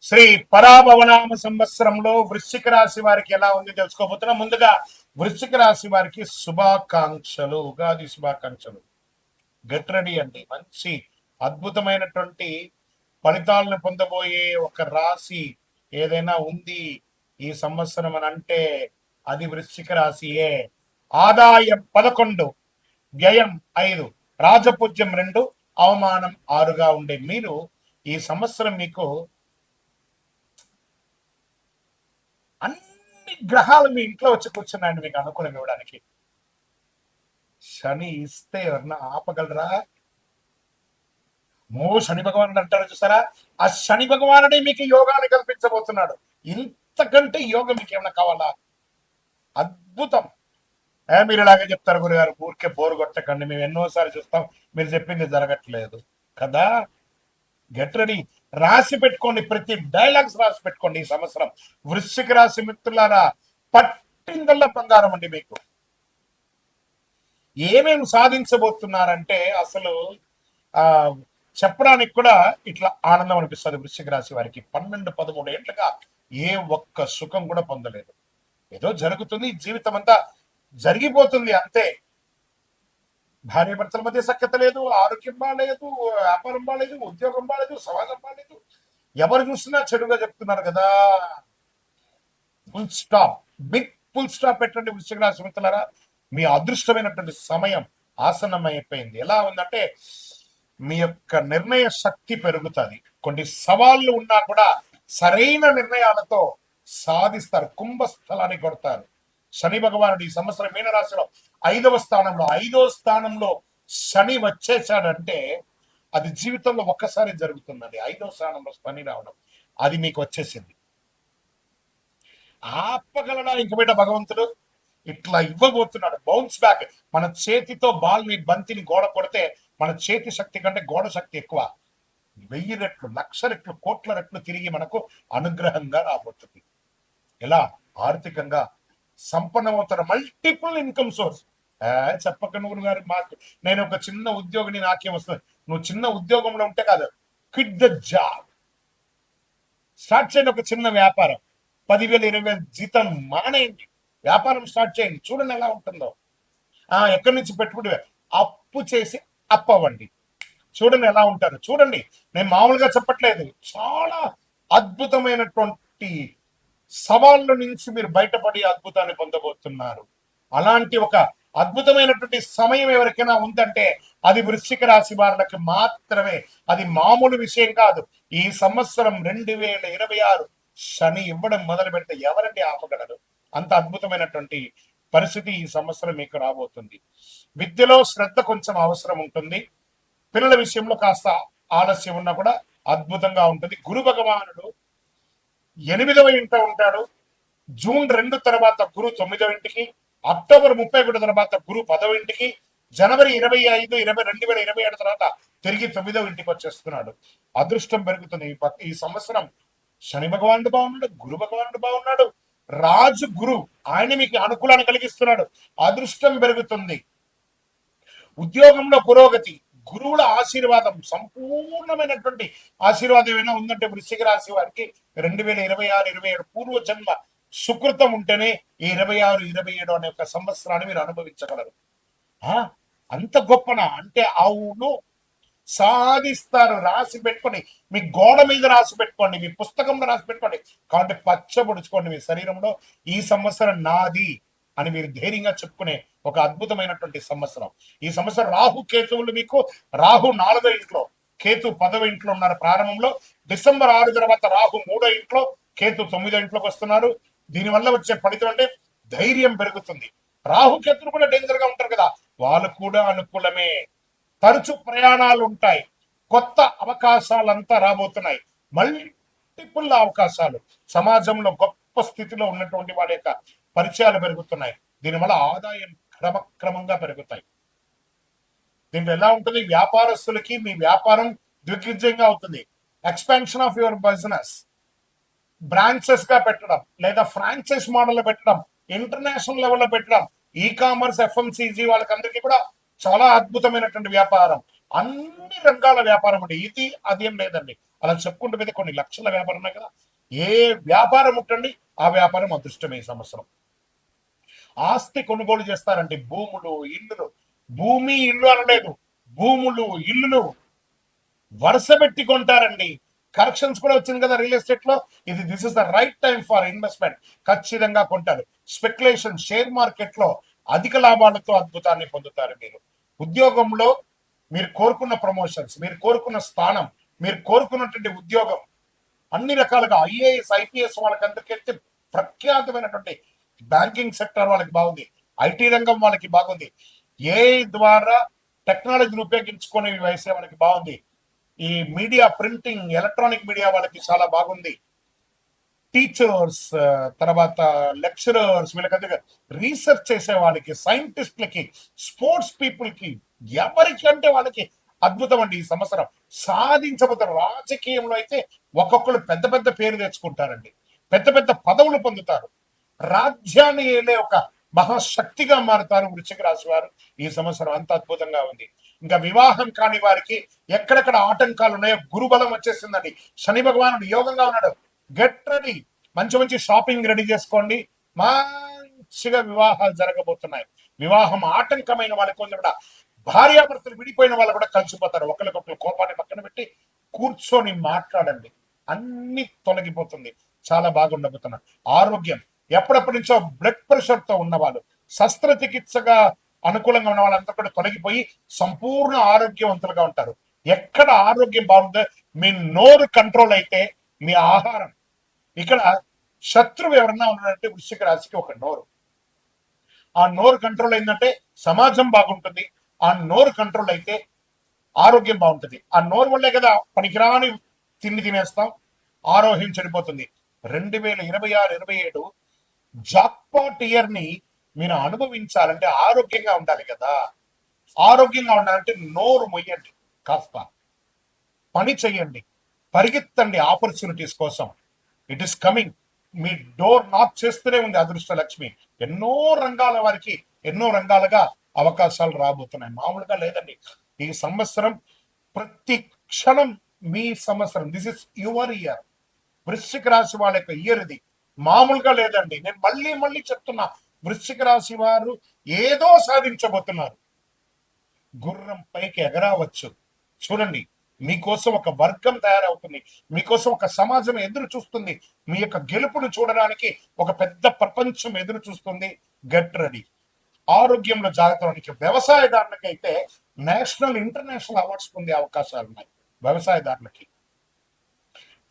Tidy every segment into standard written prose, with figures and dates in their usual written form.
శ్రీ పరాభవనామ సంవత్సరంలో వృశ్చిక రాశి వారికి ఎలా ఉంది తెలుసుకోబోతున్నాం. ముందుగా వృశ్చిక రాశి వారికి శుభాకాంక్షలు, ఉగాది శుభాకాంక్షలు. గెట్ రెడీ అండి. మంచి అద్భుతమైనటువంటి ఫలితాలను పొందబోయే ఒక రాశి ఏదైనా ఉంది ఈ సంవత్సరం అని అంటే అది వృశ్చిక రాశియే. ఆదాయం 11, వ్యయం 5, రాజపూజ్యం 2, అవమానం 6గా ఉండే మీరు ఈ సంవత్సరం మీకు అన్ని గ్రహాలు మీ ఇంట్లో వచ్చి కూర్చున్నాయండి మీకు అనుకూలం ఇవ్వడానికి. శని ఇస్తే ఎవరన్నా ఆపగలరా? శని భగవానుడు అంటారు చూసారా, ఆ శని భగవానుడే మీకు యోగాన్ని కల్పించబోతున్నాడు. ఇంతకంటే యోగం మీకు ఏమైనా కావాలా? అద్భుతం. మీరు ఇలాగే చెప్తారు గురుగారు, ఊరికే బోరు కొట్టకండి, మేము ఎన్నోసారి చూస్తాం, మీరు చెప్పింది జరగట్లేదు కదా. గెట్ రెడీ, రాసి పెట్టుకోండి, ప్రతి డైలాగ్స్ రాసి పెట్టుకోండి. ఈ సంవత్సరం వృశ్చిక రాశి మిత్రులారా పట్టిందల్లా బంగారం అండి. మీకు ఏమేమి సాధించబోతున్నారంటే అసలు చెప్పడానికి కూడా ఇట్లా ఆనందం అనిపిస్తుంది. వృశ్చిక రాశి వారికి 12-13 ఏళ్ళుగా ఏ ఒక్క సుఖం కూడా పొందలేదు. ఏదో జరుగుతుంది, జీవితం అంతా జరిగిపోతుంది అంతే. భార్య భర్తల మధ్య సఖ్యత లేదు, ఆరోగ్యం బాగాలేదు, వ్యాపారం బాగాలేదు, ఉద్యోగం బాగాలేదు, సమాజం బాగాలేదు. ఎవరు చూసినా చెడుగా చెప్తున్నారు కదా. Full stop, big full stop పెట్టండి వృశ్చిక రాశి మిత్రులారా. మీ అదృష్టమైనటువంటి సమయం ఆసన్నమైపోయింది. ఎలా ఉందంటే మీ యొక్క నిర్ణయ శక్తి పెరుగుతుంది. కొన్ని సవాళ్లు ఉన్నా కూడా సరైన నిర్ణయాలతో సాధిస్తారు, కుంభస్థలాన్ని కొడతారు. శని భగవానుడు ఈ సంవత్సరం మీనరాశిలో 5వ స్థానంలో శని వచ్చేసాడంటే అది జీవితంలో ఒక్కసారి జరుగుతుందండి. 5వ స్థానంలో శని రావడం, అది మీకు వచ్చేసింది. ఆపగలడా ఇంక బిడ్డ భగవంతుడు? ఇట్లా ఇవ్వబోతున్నాడు బౌన్స్ బ్యాక్. మన చేతితో బాల్ని, బంతిని గోడ కొడితే మన చేతి శక్తి కంటే గోడ శక్తి ఎక్కువ. 1000 రెట్లు, 1,00,000 రెట్లు, కోట్ల రెట్లు తిరిగి మనకు అనుగ్రహంగా రాబోతుంది. ఎలా? ఆర్థికంగా సంపన్నమవుతారు. Multiple income source. చెప్పక నువ్వు గారు, మాకు నేను ఒక చిన్న ఉద్యోగిని, నాకేం వస్తుంది? నువ్వు చిన్న ఉద్యోగంలో ఉంటే కాదు, క్విట్ ద జాబ్, స్టార్ట్ చేయండి ఒక చిన్న వ్యాపారం. 10,000, 20,000 జీతం మానేయండి, వ్యాపారం స్టార్ట్ చేయండి, చూడండి ఎలా ఉంటుందో. ఎక్కడి నుంచి పెట్టుబడి? అప్పు చేసి అప్పవ్వండి, చూడండి ఎలా ఉంటారు. చూడండి, నేను మామూలుగా చెప్పట్లేదు, చాలా అద్భుతమైనటువంటి సవాళ్ళ నుంచి మీరు బయటపడి అద్భుతాన్ని పొందబోతున్నారు. అలాంటి ఒక అద్భుతమైనటువంటి సమయం ఎవరికైనా ఉందంటే అది వృశ్చిక రాశి వారికి మాత్రమే. అది మామూలు విషయం కాదు. ఈ సంవత్సరం 2026 శని ఇవ్వడం మొదలు పెడితే ఎవరండి ఆపగలరు? అంత అద్భుతమైనటువంటి పరిస్థితి ఈ సంవత్సరం మీకు రాబోతుంది. విద్యలో శ్రద్ధ కొంచెం అవసరం ఉంటుంది. పిల్లల విషయంలో కాస్త ఆలస్యం ఉన్నా కూడా అద్భుతంగా ఉంటుంది. గురు భగవానుడు 8వ ఇంట ఉంటాడు. జూన్ 2 తర్వాత గురు 9వ ఇంటికి, అక్టోబర్ 31 తర్వాత గురు 10వ ఇంటికి, జనవరి 25, 2027 తర్వాత తిరిగి 9వ ఇంటికి వచ్చేస్తున్నాడు. అదృష్టం పెరుగుతుంది. ఈ సంవత్సరం శని భగవానుడు బాగున్నాడు, గురు భగవానుడు బాగున్నాడు, రాజు గురు ఆయన మీకు అనుకూలాన్ని కలిగిస్తున్నాడు. అదృష్టం పెరుగుతుంది. ఉద్యోగంలో పురోగతి, గురువుల ఆశీర్వాదం, సంపూర్ణమైనటువంటి ఆశీర్వాదం ఏమైనా ఉందంటే వృశ్చిక రాశి వారికి 2026, 27 పూర్వ జన్మ సుకృతం ఉంటేనే ఈ 26, 27 అనే ఒక సంవత్సరాన్ని మీరు అనుభవించగలరు. అంత గొప్పనా అంటే అవును, సాధిస్తారు. రాసి పెట్టుకోండి, మీ గోడ మీద రాసి పెట్టుకోండి, మీ పుస్తకంలో రాసి పెట్టుకోండి, కాబట్టి పచ్చబుడుచుకోండి మీ శరీరంలో. ఈ సంవత్సరం నాది అని మీరు ధైర్యంగా చెప్పుకునే ఒక అద్భుతమైనటువంటి సంవత్సరం. ఈ సంవత్సరం రాహు కేతువులు మీకు, రాహు 4వ ఇంట్లో, కేతు 10వ ఇంట్లో ఉన్నారు ప్రారంభంలో. డిసెంబర్ 6 తర్వాత రాహు 3వ ఇంట్లో, కేతు 9వ ఇంట్లోకి వస్తున్నారు. దీనివల్ల వచ్చే ఫలితం అంటే ధైర్యం పెరుగుతుంది. రాహు కేతులు కూడా డేంజర్ గా ఉంటారు కదా, వాళ్ళు కూడా అనుకూలమే. తరచు ప్రయాణాలు ఉంటాయి, కొత్త అవకాశాలంతా రాబోతున్నాయి, మల్టిపుల్ అవకాశాలు. సమాజంలో గొప్ప స్థితిలో ఉన్నటువంటి వారి యొక్క పరిచయాలు పెరుగుతున్నాయి. దీనివల్ల ఆదాయం క్రమక్రమంగా పెరుగుతాయి. దీంట్లో ఎలా ఉంటుంది? వ్యాపారస్తులకి మీ వ్యాపారం దిగ్విజయంగా అవుతుంది. Expansion of your business, branches గా పెట్టడం లేదా ఫ్రాంచైజ్ మోడల్ పెట్టడం, ఇంటర్నేషనల్ లెవెల్లో పెట్టడం, ఈ కామర్స్, FMCG వాళ్ళకందరికీ కూడా చాలా అద్భుతమైనటువంటి వ్యాపారం. అన్ని రంగాల వ్యాపారం అండి. ఇది అదేం లేదండి, అలా చెప్పుకుంటూ మీద కొన్ని లక్షల వ్యాపారం ఉన్నాయి కదా. ఏ వ్యాపారం ఉంటండి ఆ వ్యాపారం అదృష్టమే ఈ సంవత్సరం. ఆస్తి కొనుగోలు చేస్తారండి, భూములు ఇల్లులు. భూమి ఇల్లు అనలేదు, భూములు ఇల్లులు వరుస పెట్టి కొంటారండి. కరెక్షన్స్ కూడా వచ్చింది కదా రియల్ ఎస్టేట్ లో. This is the right time for investment. ఖచ్చితంగా కొంటారు. స్పెక్యులేషన్, షేర్ మార్కెట్ లో అధిక లాభాలతో అద్భుతాన్ని పొందుతారు మీరు. ఉద్యోగంలో మీరు కోరుకున్న ప్రమోషన్స్, మీరు కోరుకున్న స్థానం, మీరు కోరుకున్నటువంటి ఉద్యోగం అన్ని రకాలుగా ఐఏఎస్ ఐపీఎస్ వాళ్ళకందరికీ ప్రఖ్యాతమైనటువంటి బ్యాంకింగ్ సెక్టర్ వాళ్ళకి బాగుంది, ఐటీ రంగం వాళ్ళకి బాగుంది, ఏఐ ద్వారా టెక్నాలజీని ఉపయోగించుకునే వేసే వాళ్ళకి బాగుంది, ఈ మీడియా ప్రింటింగ్ ఎలక్ట్రానిక్ మీడియా వాళ్ళకి చాలా బాగుంది, టీచర్స్ తర్వాత లెక్చరర్స్ వీళ్ళకి రీసెర్చ్ చేసే వాళ్ళకి, సైంటిస్టులకి, స్పోర్ట్స్ పీపుల్ కి, ఎవరికి అంటే వాళ్ళకి అద్భుతం అండి ఈ సంవత్సరం. సాధించబోతారు. రాజకీయంలో అయితే ఒక్కొక్కరు పెద్ద పెద్ద పేరు తెచ్చుకుంటారండి, పెద్ద పెద్ద పదవులు పొందుతారు, రాజ్యాన్ని ఏలే ఒక మహాశక్తిగా మారుతారు వృశ్చిక రాశి వారు ఈ సంవత్సరం. అంత అద్భుతంగా ఉంది. ఇంకా వివాహం కాని వారికి ఎక్కడెక్కడ ఆటంకాలు ఉన్నాయో గురుబలం వచ్చేసిందండి. శని భగవానుడు యోగంగా ఉన్నాడు. గెట్ రెడీ, మంచి మంచి షాపింగ్ రెడీ చేసుకోండి. మంచిగా వివాహాలు జరగబోతున్నాయి. వివాహం ఆటంకమైన వాళ్ళకి కూడా, భార్యాభర్తలు విడిపోయిన వాళ్ళు కూడా కలిసిపోతారు. ఒకరికొకరు కోపాన్ని పక్కన పెట్టి కూర్చొని మాట్లాడండి, అన్ని తొలగిపోతుంది. చాలా బాగుండబోతున్నారు. ఆరోగ్యం, ఎప్పటిప్పటి నుంచో బ్లడ్ ప్రెషర్ తో ఉన్నవాళ్ళు, శస్త్రచికిత్సగా అనుకూలంగా ఉన్న వాళ్ళంతా కూడా తొలగిపోయి సంపూర్ణ ఆరోగ్యవంతులుగా ఉంటారు. ఎక్కడ ఆరోగ్యం బాగుందో, మీ నోరు కంట్రోల్ అయితే మీ ఆహారం. ఇక్కడ శత్రువు ఎవరన్నా ఉన్నారంటే వృశ్చిక రాశికి ఒక నోరు. ఆ నోరు కంట్రోల్ అయిందంటే సమాజం బాగుంటుంది. ఆ నోరు కంట్రోల్ అయితే ఆరోగ్యం బాగుంటుంది. ఆ నోరు వల్లే కదా పనికిరాని తిండి తినేస్తాం, ఆరోగ్యం చెడిపోతుంది. 2026-27 జాక్పాట్ ఇయర్ ని మీరు అనుభవించాలంటే ఆరోగ్యంగా ఉండాలి కదా. ఆరోగ్యంగా ఉండాలంటే నోరు మొయ్యండి, కాస్త పని చెయ్యండి, పరిగెత్తండి ఆపర్చునిటీస్ కోసం. It is coming. Me door knock చేస్తూనే ఉంది అదృష్ట లక్ష్మి. ఎన్నో రంగాల వారికి ఎన్నో రంగాలుగా అవకాశాలు రాబోతున్నాయి. మామూలుగా లేదండి ఈ సంవత్సరం. ప్రతి క్షణం మీ సంవత్సరం. This is your year. వృశ్చిక రాశి వాళ్ళ యొక్క ఇయర్ ఇది. మామూలుగా లేదండి. నేను మళ్ళీ మళ్ళీ చెప్తున్నా, వృశ్చిక రాశి వారు ఏదో సాధించబోతున్నారు. గుర్రం పైకి ఎగరావచ్చు. చూడండి, మీకోసం ఒక వర్గం తయారవుతుంది, మీకోసం ఒక సమాజం ఎదురు చూస్తుంది, మీ యొక్క గెలుపును చూడడానికి ఒక పెద్ద ప్రపంచం ఎదురు చూస్తుంది. Get ready. ఆరోగ్యంలో జాగ్రత్తకి. వ్యవసాయదారులకైతే నేషనల్ ఇంటర్నేషనల్ అవార్డ్స్ పొందే అవకాశాలు ఉన్నాయి. వ్యవసాయదారులకి,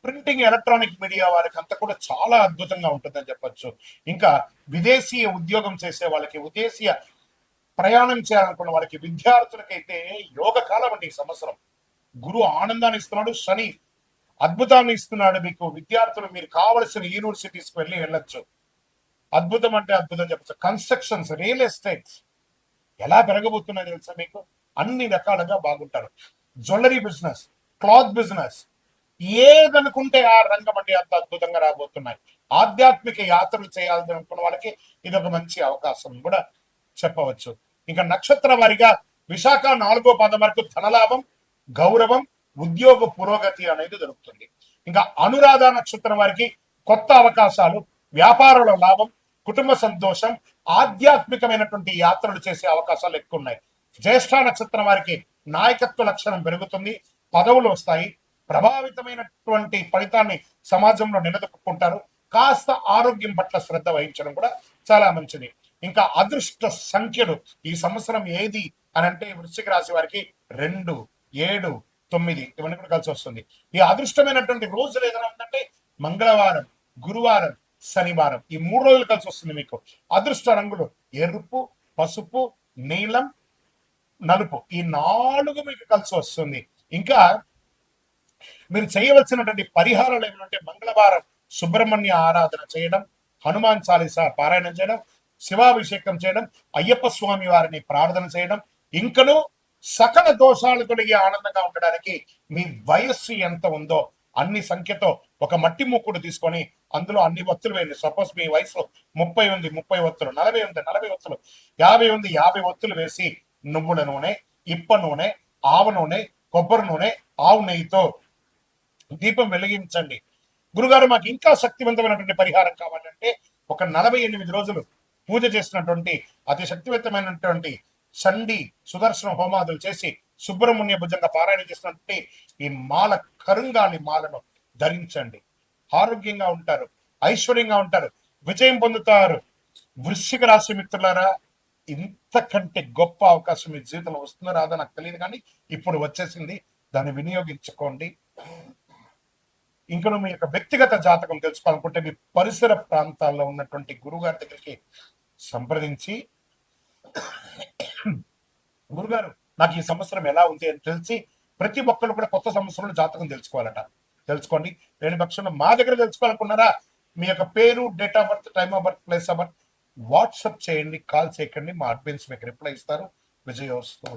ప్రింటింగ్ ఎలక్ట్రానిక్ మీడియా వారికి అంతా కూడా చాలా అద్భుతంగా ఉంటుందని చెప్పొచ్చు. ఇంకా విదేశీయ ఉద్యోగం చేసే వాళ్ళకి, విదేశీయ ప్రయాణం చేయాలనుకున్న వాళ్ళకి, విద్యార్థులకైతే యోగ కాలం అండి ఈ సంవత్సరం. గురువు ఆనందాన్ని ఇస్తున్నాడు, శని అద్భుతాన్ని ఇస్తున్నాడు మీకు. విద్యార్థులు మీరు కావలసిన యూనివర్సిటీస్కి వెళ్ళొచ్చు. అద్భుతం అంటే అద్భుతం చెప్పచ్చు. కన్స్ట్రక్షన్స్, రియల్ ఎస్టేట్స్ ఎలా పెరగబోతున్నాయి తెలుసా మీకు. అన్ని రకాలుగా బాగుంటారు. జ్యువెలరీ బిజినెస్, క్లాత్ బిజినెస్, ఏదనుకుంటే ఆ రంగం అండి అంత అద్భుతంగా రాబోతున్నాయి. ఆధ్యాత్మిక యాత్రలు చేయాలని అనుకున్న వాళ్ళకి ఇది ఒక మంచి అవకాశం కూడా చెప్పవచ్చు. ఇంకా నక్షత్ర వారిగా విశాఖ 4వ పాదం వరకు ధనలాభం, గౌరవం, ఉద్యోగ పురోగతి అనేది దొరుకుతుంది. ఇంకా అనురాధ నక్షత్రం వారికి కొత్త అవకాశాలు, వ్యాపారంలో లాభం, కుటుంబ సంతోషం, ఆధ్యాత్మికమైనటువంటి యాత్రలు చేసే అవకాశాలు ఎక్కువ ఉన్నాయి. జ్యేష్ఠ నక్షత్రం వారికి నాయకత్వ లక్షణం పెరుగుతుంది, పదవులు వస్తాయి, ప్రభావితమైనటువంటి ఫలితాన్ని సమాజంలో నిలదొక్కుంటారు. కాస్త ఆరోగ్యం పట్ల శ్రద్ధ వహించడం కూడా చాలా మంచిది. ఇంకా అదృష్ట సంఖ్యలు ఈ సంవత్సరం ఏది అని అంటే వృశ్చిక రాశి వారికి 2, 7, 9 ఇవన్నీ కూడా కలిసి వస్తుంది. ఈ అదృష్టమైనటువంటి రోజులు ఏదైనా ఉందంటే మంగళవారం, గురువారం, శనివారం, ఈ 3 రోజులు కలిసి వస్తుంది మీకు. అదృష్ట రంగులు ఎరుపు, పసుపు, నీలం, నలుపు, ఈ 4 మీకు కలిసి వస్తుంది. ఇంకా మీరు చేయవలసినటువంటి పరిహారాలు ఏమంటే మంగళవారం సుబ్రహ్మణ్య ఆరాధన చేయడం, హనుమాన్ చాలీసా పారాయణం చేయడం, శివాభిషేకం చేయడం, అయ్యప్ప స్వామి వారిని ప్రార్థన చేయడం, ఇంకను సకల దోషాలు తొలగి ఆనందంగా ఉండడానికి మీ వయస్సు ఎంత ఉందో అన్ని సంఖ్యతో ఒక మట్టి మూకుడు తీసుకొని అందులో అన్ని ఒత్తులు వేయండి. సపోజ్ మీ వయసు 30 ఉంది, 30 ఒత్తులు, 40 ఉంది, 40 ఒత్తులు, 50 ఉంది, 50 ఒత్తులు వేసి నువ్వుల నూనె, ఇప్ప నూనె, ఆవ నూనె, కొబ్బరి నూనె, ఆవు నెయ్యితో దీపం వెలిగించండి. గురుగారు మాకు ఇంకా శక్తివంతమైనటువంటి పరిహారం కావాలంటే ఒక 48 రోజులు పూజ చేసినటువంటి అతి శక్తివంతమైనటువంటి చండి సుదర్శన హోమాదులు చేసి సుబ్రహ్మణ్య భుజంగా పారాయణ చేసినటువంటి ఈ మాల కరుంగాలి మాలను ధరించండి. ఆరోగ్యంగా ఉంటారు, ఐశ్వర్యంగా ఉంటారు, విజయం పొందుతారు. వృశ్చిక రాశి మిత్రులారా, ఇంతకంటే గొప్ప అవకాశం మీ జీవితంలో వస్తుందో రాదో నాకు తెలియదు, కానీ ఇప్పుడు వచ్చేసింది. దాన్ని వినియోగించుకోండి. ఇంకా మీ యొక్క వ్యక్తిగత జాతకం తెలుసుకోవాలనుకుంటే మీ పరిసర ప్రాంతాల్లో ఉన్నటువంటి గురుగారి దగ్గరికి సంప్రదించి, గురుగారు నాకు ఈ సంవత్సరం ఎలా ఉంది అని తెలిసి, ప్రతి ఒక్కరు కూడా కొత్త సంవత్సరంలో జాతకం తెలుసుకోవాలట. తెలుసుకోండి. లేని పక్షంలో మా దగ్గర తెలుసుకోవాలనుకున్నారా, మీ యొక్క పేరు, date of birth, time of birth, place of birth WhatsApp చేయండి, కాల్ చేయకండి. మా అడ్మిన్స్ మీకు రిప్లై ఇస్తారు. విజయోస్తు.